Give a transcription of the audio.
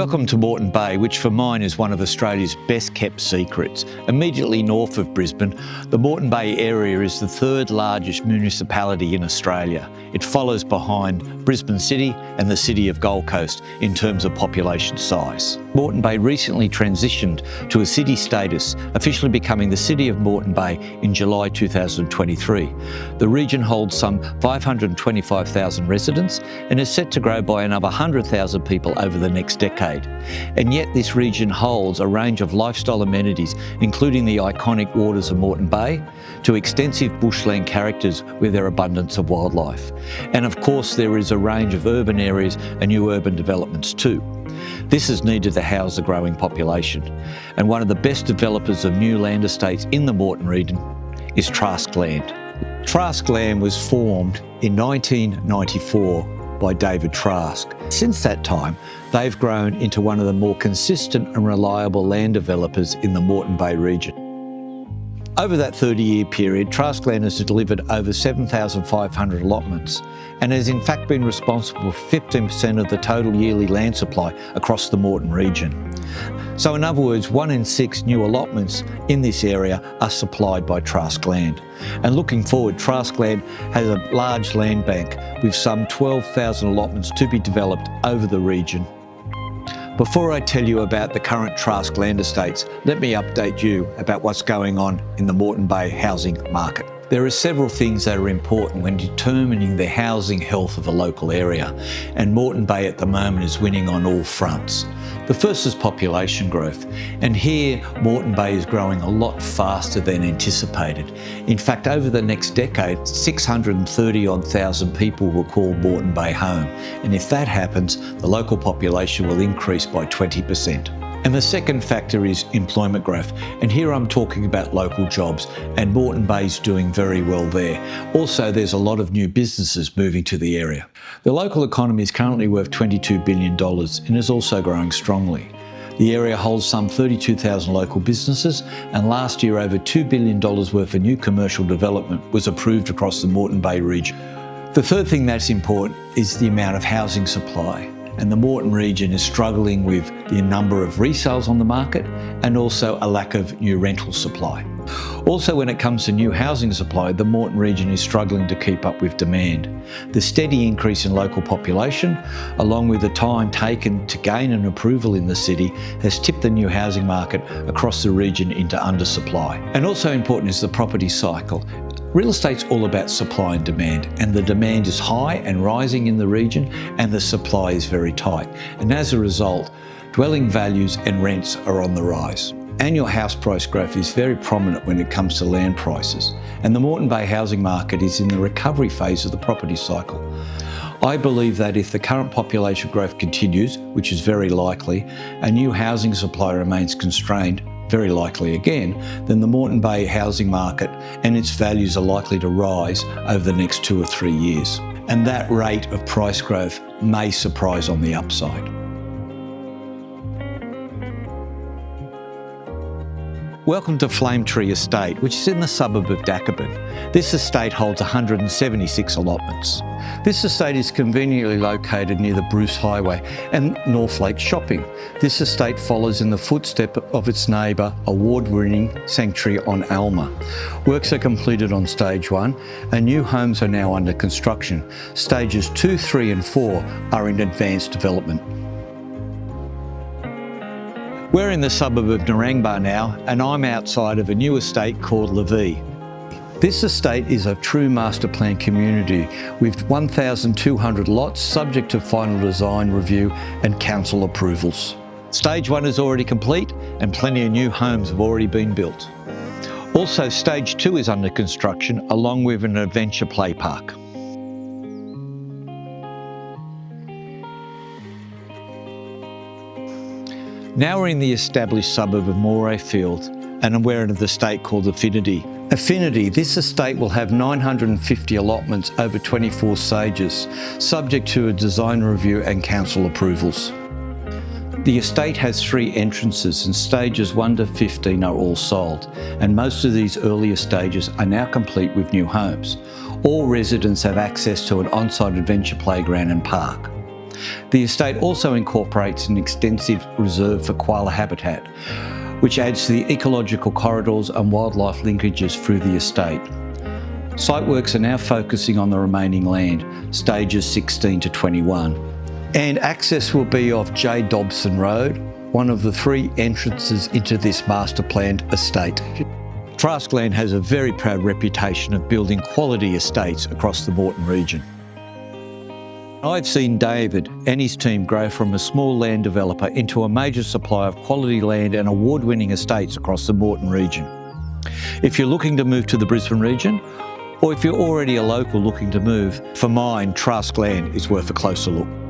Welcome to Moreton Bay, which for mine is one of Australia's best kept secrets. Immediately north of Brisbane, the Moreton Bay area is the third largest municipality in Australia. It follows behind Brisbane City and the city of Gold Coast in terms of population size. Moreton Bay recently transitioned to a city status, officially becoming the City of Moreton Bay in July 2023. The region holds some 525,000 residents and is set to grow by another 100,000 people over the next decade. And yet this region holds a range of lifestyle amenities, including the iconic waters of Moreton Bay, to extensive bushland characters with their abundance of wildlife. And of course there is a range of urban areas and new urban developments too. This is needed to house the growing population. And one of the best developers of new land estates in the Moreton region is Trask Land. Trask Land was formed in 1994 by David Trask. Since that time, they've grown into one of the more consistent and reliable land developers in the Moreton Bay region. Over that 30-year period, Trask Land has delivered over 7,500 allotments and has in fact been responsible for 15% of the total yearly land supply across the Moreton region. So in other words, 1 in 6 new allotments in this area are supplied by Trask Land. And looking forward, Trask Land has a large land bank with some 12,000 allotments to be developed over the region. Before I tell you about the current Trask Land estates, let me update you about what's going on in the Moreton Bay housing market. There are several things that are important when determining the housing health of a local area, and Moreton Bay at the moment is winning on all fronts. The first is population growth, and here Moreton Bay is growing a lot faster than anticipated. In fact, over the next decade, 630,000 people will call Moreton Bay home, and if that happens, the local population will increase by 20%. And the second factor is employment growth. And here I'm talking about local jobs, and Moreton Bay's doing very well there. Also, there's a lot of new businesses moving to the area. The local economy is currently worth $22 billion and is also growing strongly. The area holds some 32,000 local businesses, and last year over $2 billion worth of new commercial development was approved across the Moreton Bay region. The third thing that's important is the amount of housing supply. And the Moreton region is struggling with the number of resales on the market and also a lack of new rental supply. Also, when it comes to new housing supply, the Moreton region is struggling to keep up with demand. The steady increase in local population, along with the time taken to gain an approval in the city, has tipped the new housing market across the region into undersupply. And also important is the property cycle. Real estate's all about supply and demand, and the demand is high and rising in the region, and the supply is very tight. And as a result, dwelling values and rents are on the rise. Annual house price growth is very prominent when it comes to land prices, and the Moreton Bay housing market is in the recovery phase of the property cycle. I believe that if the current population growth continues, which is very likely, and new housing supply remains constrained, very likely again, then the Moreton Bay housing market and its values are likely to rise over the next 2 or 3 years. And that rate of price growth may surprise on the upside. Welcome to Flame Tree Estate, which is in the suburb of Dacabin. This estate holds 176 allotments. This estate is conveniently located near the Bruce Highway and Northlake Shopping. This estate follows in the footsteps of its neighbour, award-winning Sanctuary on Alma. Works are completed on stage 1 and new homes are now under construction. Stages 2, 3 and 4 are in advanced development. We're in the suburb of Narangba now, and I'm outside of a new estate called Levee. This estate is a true master plan community with 1,200 lots subject to final design review and council approvals. Stage 1 is already complete and plenty of new homes have already been built. Also, stage 2 is under construction along with an adventure play park. Now we're in the established suburb of Morayfield, and we're in the estate called Affinity. Affinity, this estate will have 950 allotments over 24 stages, subject to a design review and council approvals. The estate has 3 entrances and stages 1 to 15 are all sold, and most of these earlier stages are now complete with new homes. All residents have access to an on-site adventure playground and park. The estate also incorporates an extensive reserve for koala habitat, which adds to the ecological corridors and wildlife linkages through the estate. Site works are now focusing on the remaining land, stages 16 to 21. And access will be off J. Dobson Road, one of the 3 entrances into this master planned estate. Trask Land has a very proud reputation of building quality estates across the Moreton region. I've seen David and his team grow from a small land developer into a major supplier of quality land and award-winning estates across the Moreton region. If you're looking to move to the Brisbane region, or if you're already a local looking to move, for mine, Trask Land is worth a closer look.